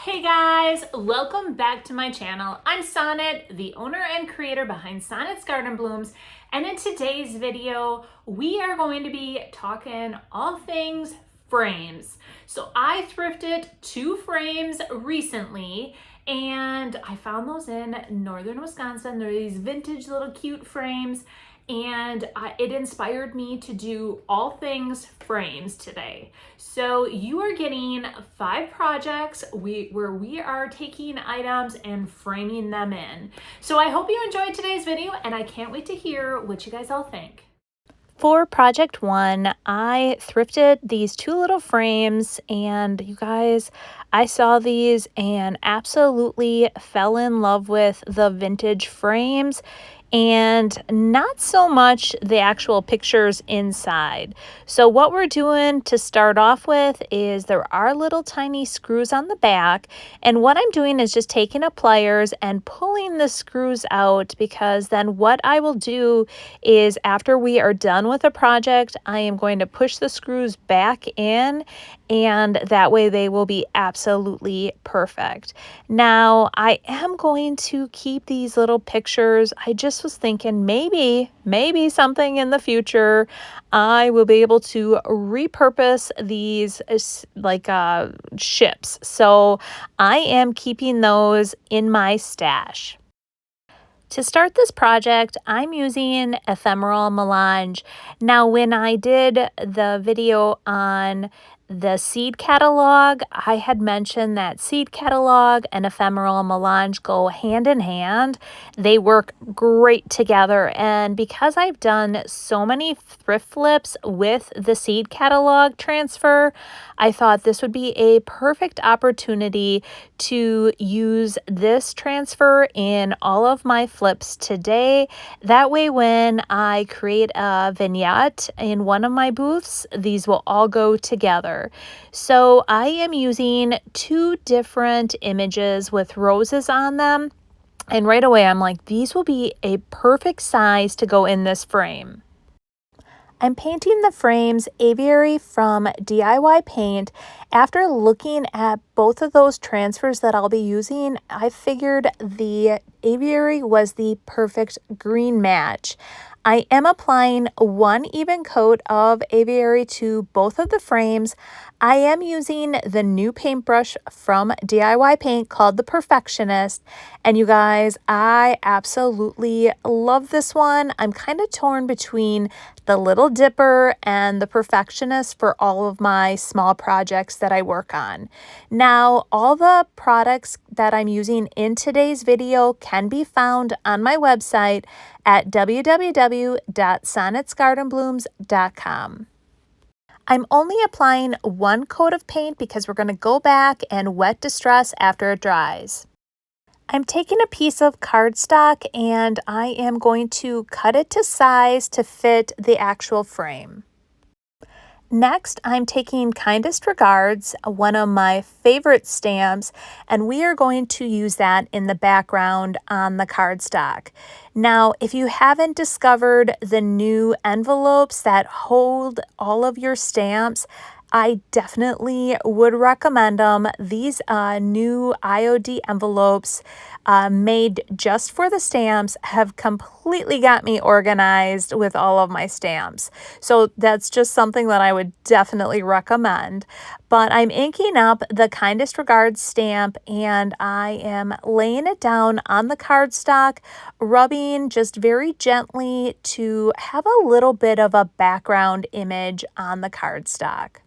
Hey guys, welcome back to my channel. I'm Sonnet, the owner and creator behind Sonnet's Garden Blooms, and in today's video, we are going to be talking all things frames. So I thrifted 2 frames recently, and I found those in northern Wisconsin. They're these vintage little cute frames, and it inspired me to do all things frames today. So you are getting 5 projects where we are taking items and framing them in. So I hope you enjoyed today's video, and I can't wait to hear what you guys all think. For project 1, I thrifted these 2 little frames, and you guys, I saw these and absolutely fell in love with the vintage frames and not so much the actual pictures inside. So what we're doing to start off with is there are little tiny screws on the back, and what I'm doing is just taking a pliers and pulling the screws out, because then what I will do is after we are done with a project, I am going to push the screws back in, and that way they will be absolutely perfect. Now, I am going to keep these little pictures. I just was thinking maybe something in the future I will be able to repurpose these like ships. So I am keeping those in my stash. To start this project, I'm using Ephemeral Melange. Now, when I did the video on the seed catalog, I had mentioned that seed catalog and Ephemeral Melange go hand in hand. They work great together, and because I've done so many thrift flips with the seed catalog transfer, I thought this would be a perfect opportunity to use this transfer in all of my flips today. That way, when I create a vignette in one of my booths, these will all go together. So I am using 2 different images with roses on them. And right away, I'm like, these will be a perfect size to go in this frame. I'm painting the frames Aviary from DIY Paint. After looking at both of those transfers that I'll be using, I figured the Aviary was the perfect green match. I am applying 1 even coat of Aviary to both of the frames. I am using the new paintbrush from DIY Paint called the Perfectionist. And you guys, I absolutely love this one. I'm kind of torn between the Little Dipper and the Perfectionist for all of my small projects that I work on. Now, all the products that I'm using in today's video can be found on my website at www.sonnetsgardenblooms.com. I'm only applying 1 coat of paint because we're going to go back and wet distress after it dries. I'm taking a piece of cardstock and I am going to cut it to size to fit the actual frame. Next, I'm taking Kindest Regards, one of my favorite stamps, and we are going to use that in the background on the cardstock. Now, if you haven't discovered the new envelopes that hold all of your stamps, I definitely would recommend them. These new IOD envelopes made just for the stamps have completely got me organized with all of my stamps. So that's just something that I would definitely recommend. But I'm inking up the Kindest Regards stamp, and I am laying it down on the cardstock, rubbing just very gently to have a little bit of a background image on the cardstock.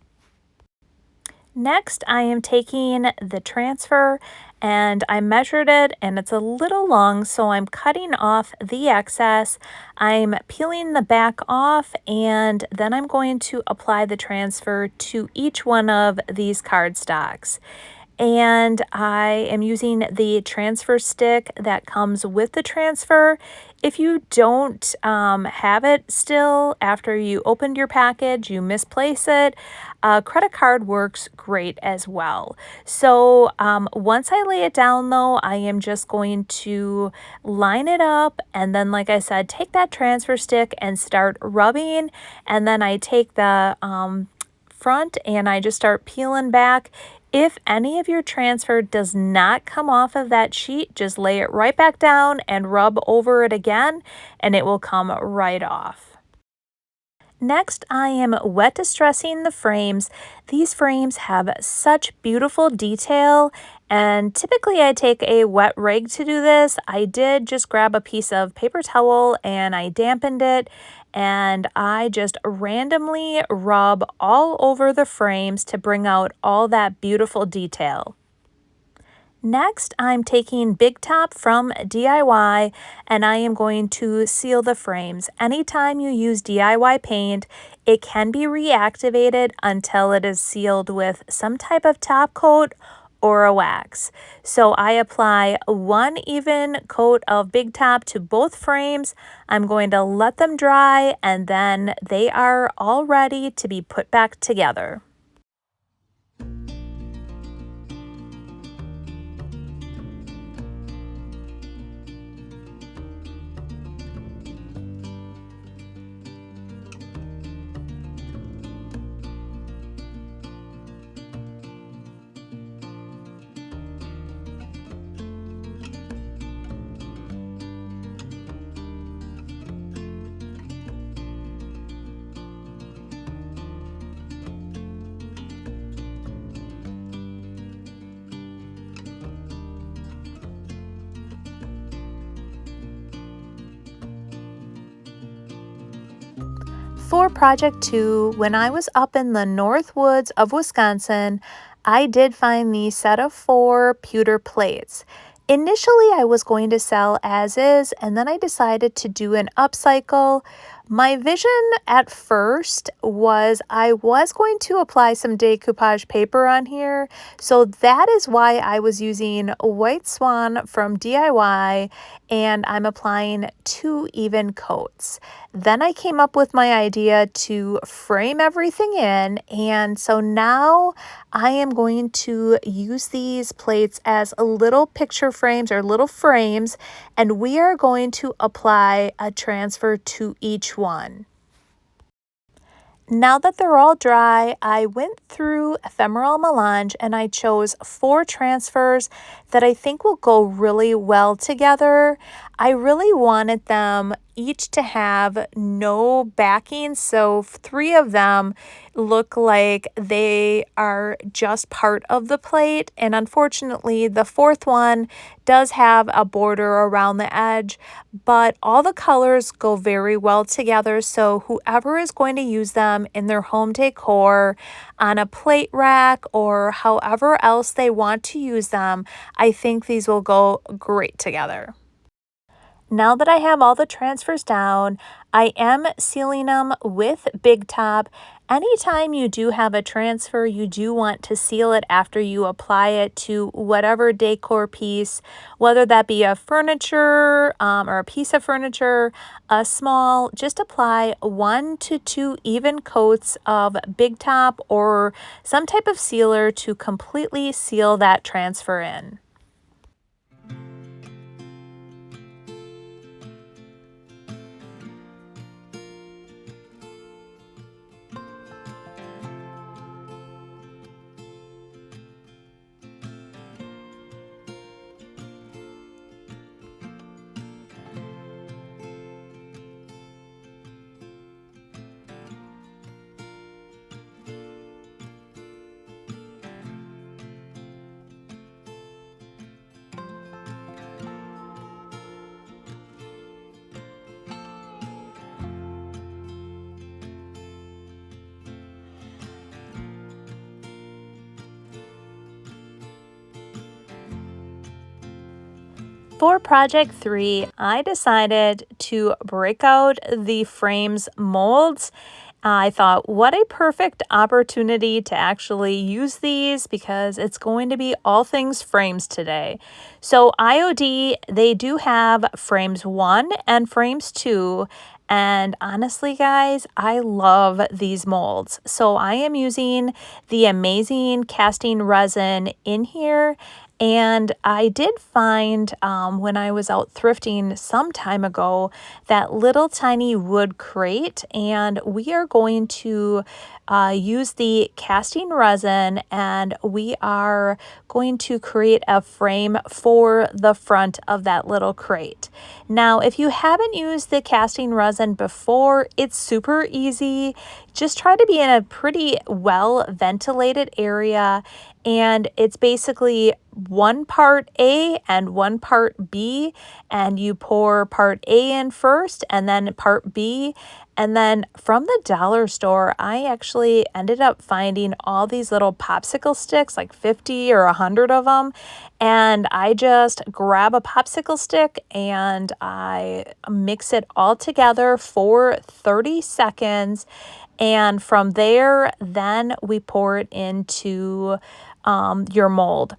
Next, I am taking the transfer and I measured it and it's a little long, so I'm cutting off the excess. I'm peeling the back off, and then I'm going to apply the transfer to each one of these cardstocks. And I am using the transfer stick that comes with the transfer. If you don't have it still after you opened your package, you misplace it, credit card works great as well. So once I lay it down though, I am just going to line it up, and then like I said, take that transfer stick and start rubbing, and then I take the front and I just start peeling back. If any of your transfer does not come off of that sheet, just lay it right back down and rub over it again, and it will come right off. Next, I am wet distressing the frames. These frames have such beautiful detail, and typically I take a wet rag to do this. I did just grab a piece of paper towel and I dampened it, and I just randomly rub all over the frames to bring out all that beautiful detail. Next, I'm taking Big Top from DIY and I am going to seal the frames. Anytime you use DIY paint, it can be reactivated until it is sealed with some type of top coat or a wax. So I apply one even coat of Big Top to both frames. I'm going to let them dry and then they are all ready to be put back together. For project 2, when I was up in the north woods of Wisconsin, I did find the set of 4 pewter plates. Initially, I was going to sell as is, and then I decided to do an upcycle. My vision at first was I was going to apply some decoupage paper on here, so that is why I was using White Swan from DIY, and I'm applying 2 even coats. Then I came up with my idea to frame everything in, and so now I am going to use these plates as little picture frames or little frames, and we are going to apply a transfer to each one. Now that they're all dry, I went through Ephemeral Melange and I chose 4 transfers that I think will go really well together. I really wanted them each to have no backing, so 3 of them look like they are just part of the plate, and unfortunately the 4th one does have a border around the edge, but all the colors go very well together, so whoever is going to use them in their home decor, on a plate rack, or however else they want to use them, I think these will go great together. Now that I have all the transfers down, I am sealing them with Big Top. Anytime you do have a transfer, you do want to seal it after you apply it to whatever decor piece, whether that be a furniture or a piece of furniture, a small, just apply 1 to 2 even coats of Big Top or some type of sealer to completely seal that transfer in. For project 3, I decided to break out the frames molds. I thought, what a perfect opportunity to actually use these because it's going to be all things frames today. So IOD, they do have frames 1 and frames 2. And honestly, guys, I love these molds. So I am using the amazing casting resin in here. And I did find when I was out thrifting some time ago that little tiny wood crate, and we are going to use the casting resin, and we are going to create a frame for the front of that little crate. Now, if you haven't used the casting resin before, it's super easy. Just try to be in a pretty well ventilated area, and it's basically one part A and one part B, and you pour part A in first and then part B. And then from the dollar store, I actually ended up finding all these little popsicle sticks, like 50 or 100 of them. And I just grab a popsicle stick and I mix it all together for 30 seconds. And from there, then we pour it into your mold.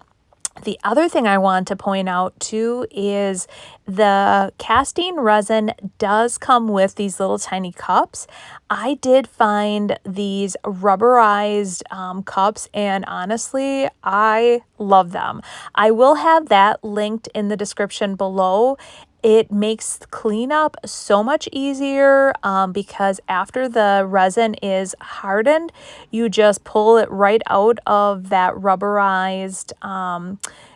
The other thing I want to point out too is the casting resin does come with these little tiny cups. I did find these rubberized cups, and honestly, I love them. I will have that linked in the description below. It makes cleanup so much easier because after the resin is hardened, you just pull it right out of that rubberized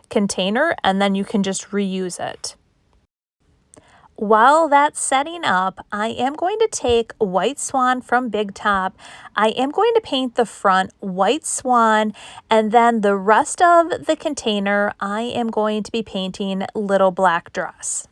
container, and then you can just reuse it. While that's setting up, I am going to take White Swan from Big Top. I am going to paint the front White Swan, and then the rest of the container, I am going to be painting Little Black Dress.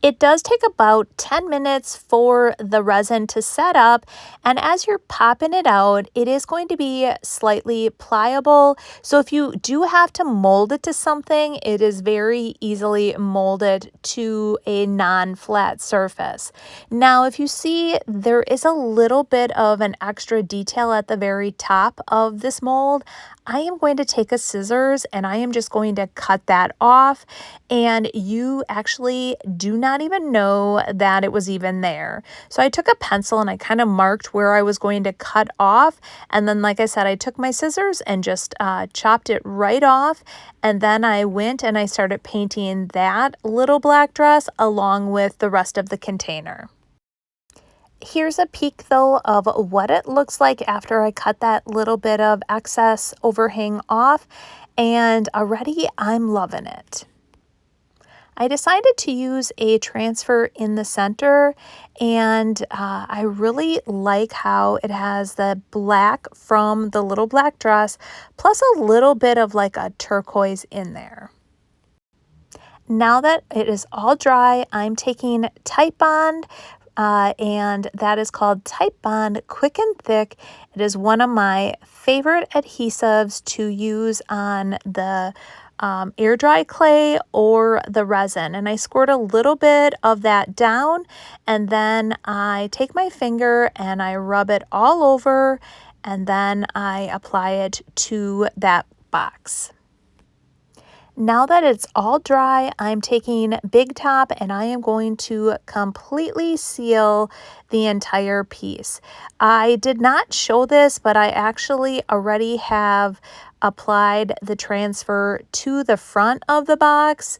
It does take about 10 minutes for the resin to set up, and as you're popping it out, it is going to be slightly pliable. So if you do have to mold it to something, it is very easily molded to a non-flat surface. Now, if you see, there is a little bit of an extra detail at the very top of this mold. I am going to take a scissors and I am just going to cut that off, and you actually do not even know that it was even there. So I took a pencil and I kind of marked where I was going to cut off, and then like I said, I took my scissors and just chopped it right off, and then I went and I started painting that little black dress along with the rest of the container. Here's a peek though of what it looks like after I cut that little bit of excess overhang off, and already I'm loving it. I decided to use a transfer in the center, and I really like how it has the black from the little black dress plus a little bit of like a turquoise in there. Now that it is all dry, I'm taking Type Bond, and that is called Type Bond Quick and Thick. It is one of my favorite adhesives to use on the air dry clay or the resin. And I squirt a little bit of that down, and then I take my finger and I rub it all over, and then I apply it to that box. Now that it's all dry, I'm taking Big Top and I am going to completely seal the entire piece. I did not show this, but I actually already have applied the transfer to the front of the box.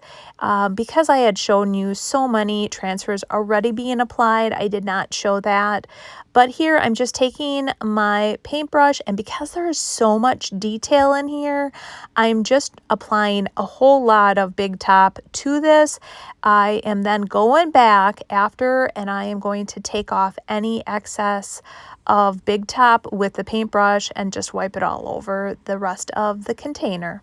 Because I had shown you so many transfers already being applied, I did not show that. But here I'm just taking my paintbrush, and because there is so much detail in here, I'm just applying a whole lot of Big Top to this. I am then going back after, and I am going to take off any excess of Big Top with the paintbrush and just wipe it all over the rest of the container.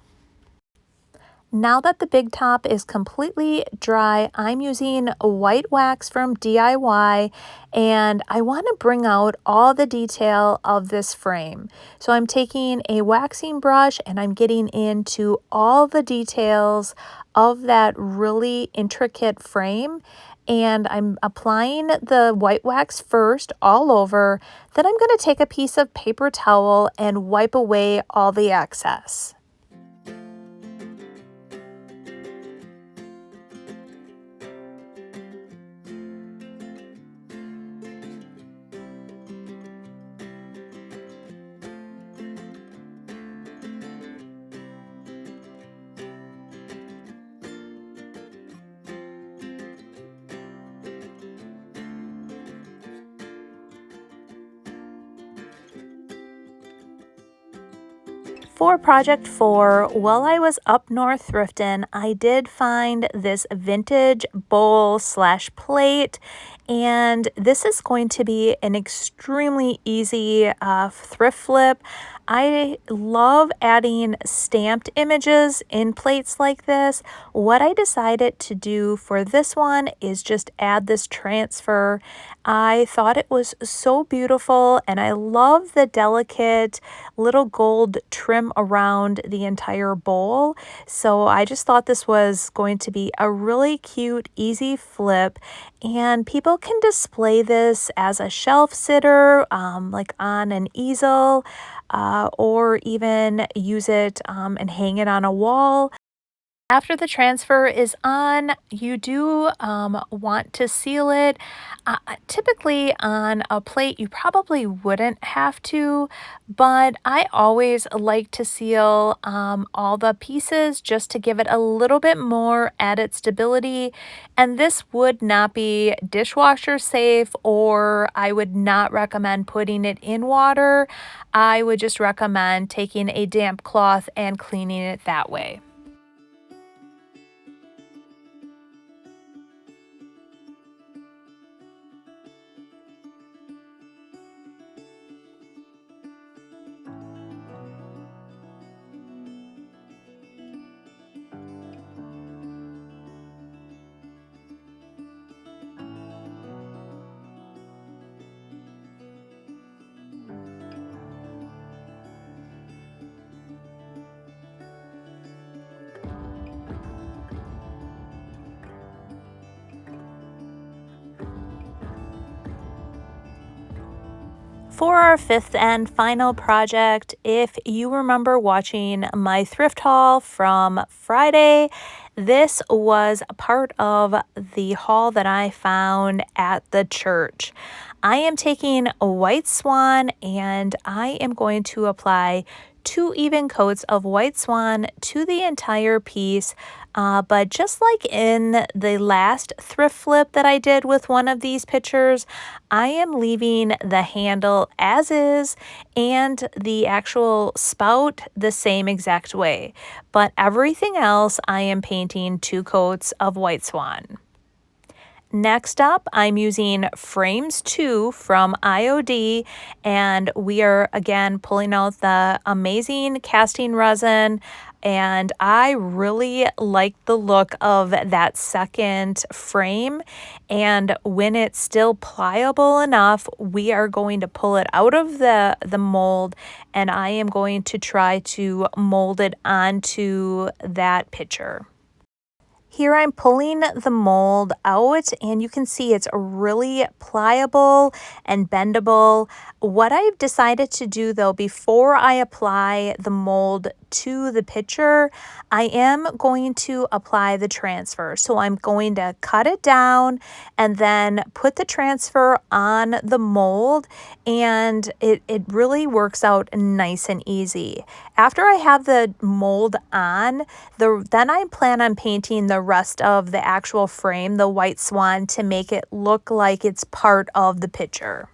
Now that the Big Top is completely dry, I'm using a white wax from DIY, and I want to bring out all the detail of this frame. So I'm taking a waxing brush and I'm getting into all the details of that really intricate frame, and I'm applying the white wax first all over. Then I'm going to take a piece of paper towel and wipe away all the excess. For project 4, while I was up north thrifting, I did find this vintage bowl slash plate, and this is going to be an extremely easy thrift flip. I love adding stamped images in plates like this. What I decided to do for this one is just add this transfer. I thought it was so beautiful, and I love the delicate little gold trim around the entire bowl. So I just thought this was going to be a really cute, easy flip, and people can display this as a shelf sitter, like on an easel, or even use it and hang it on a wall. After the transfer is on, you do want to seal it. Typically on a plate, you probably wouldn't have to, but I always like to seal all the pieces just to give it a little bit more added stability. And this would not be dishwasher safe, or I would not recommend putting it in water. I would just recommend taking a damp cloth and cleaning it that way. For our fifth and final project, if you remember watching my thrift haul from Friday, this was part of the haul that I found at the church. I am taking a white swan and I am going to apply 2 even coats of white swan to the entire piece. But just like in the last thrift flip that I did with one of these pictures, I am leaving the handle as is and the actual spout the same exact way. But everything else I am painting 2 coats of white swan. Next up, I'm using Frames 2 from IOD, and we are again pulling out the amazing casting resin, and I really like the look of that second frame. And when it's still pliable enough, we are going to pull it out of the mold, and I am going to try to mold it onto that picture. Here I'm pulling the mold out, and you can see it's really pliable and bendable. What I've decided to do though, before I apply the mold to the picture, I am going to apply the transfer. So I'm going to cut it down and then put the transfer on the mold, and it really works out nice and easy. After I have the mold on, then I plan on painting the rest of the actual frame, the white swan, to make it look like it's part of the picture.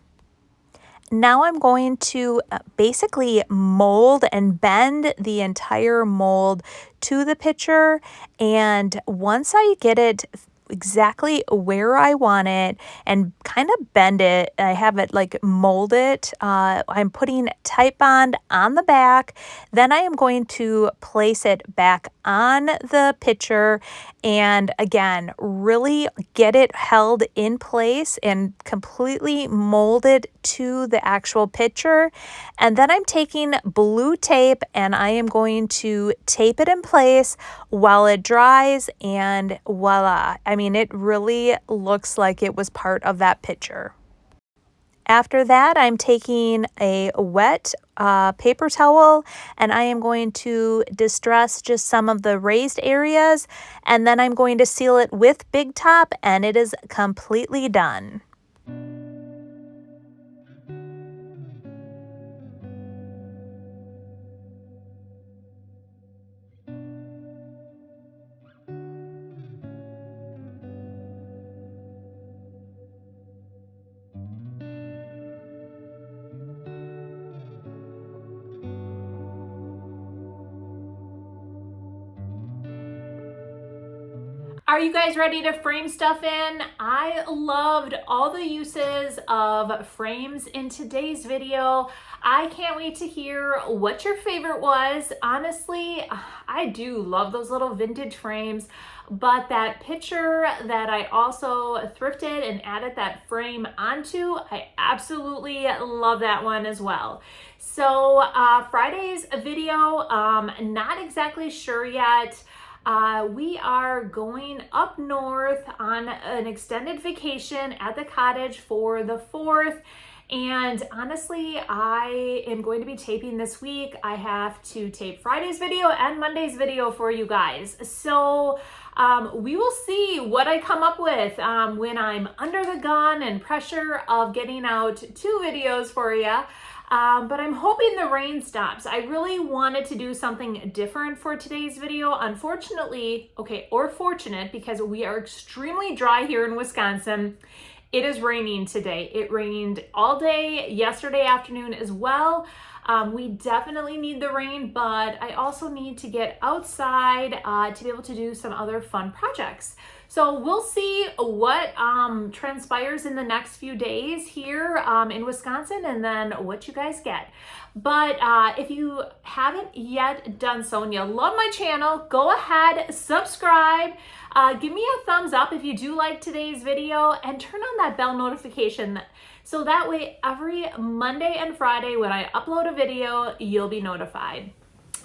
Now I'm going to basically mold and bend the entire mold to the picture, and once I get it exactly where I want it and kind of bend it, I have it like mold it, I'm putting Type Bond on the back. Then I am going to place it back on the picture and again really get it held in place and completely molded to the actual picture. And then I'm taking blue tape and I am going to tape it in place while it dries, and voila. I mean, it really looks like it was part of that picture. After that, I'm taking a wet paper towel and I am going to distress just some of the raised areas, and then I'm going to seal it with Big Top, and it is completely done. Are you guys ready to frame stuff in? I loved all the uses of frames in today's video. I can't wait to hear what your favorite was. Honestly, I do love those little vintage frames, but that picture that I also thrifted and added that frame onto, I absolutely love that one as well. So Friday's video, not exactly sure yet. We are going up north on an extended vacation at the cottage for the 4th. And honestly, I am going to be taping this week. I have to tape Friday's video and Monday's video for you guys. So we will see what I come up with when I'm under the gun and pressure of getting out 2 videos for you. But I'm hoping the rain stops. I really wanted to do something different for today's video. Unfortunately, or fortunate, because we are extremely dry here in Wisconsin, it is raining today. It rained all day yesterday afternoon as well. We definitely need the rain, but I also need to get outside to be able to do some other fun projects. So we'll see what transpires in the next few days here in Wisconsin, and then what you guys get. But if you haven't yet done so and you love my channel, go ahead, subscribe, give me a thumbs up if you do like today's video, and turn on that bell notification so that way every Monday and Friday when I upload a video, you'll be notified.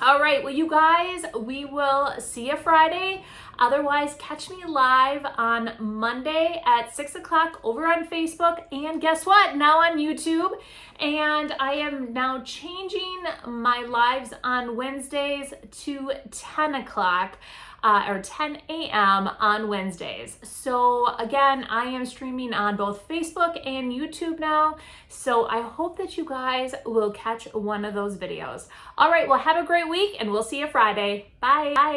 All right, well, you guys, we will see you Friday. Otherwise, catch me live on Monday at 6 o'clock over on Facebook. And guess what? Now on YouTube. And I am now changing my lives on Wednesdays to 10 o'clock. Or 10 a.m. on Wednesdays. So again, I am streaming on both Facebook and YouTube now. So I hope that you guys will catch one of those videos. All right, well, have a great week and we'll see you Friday. Bye. Bye.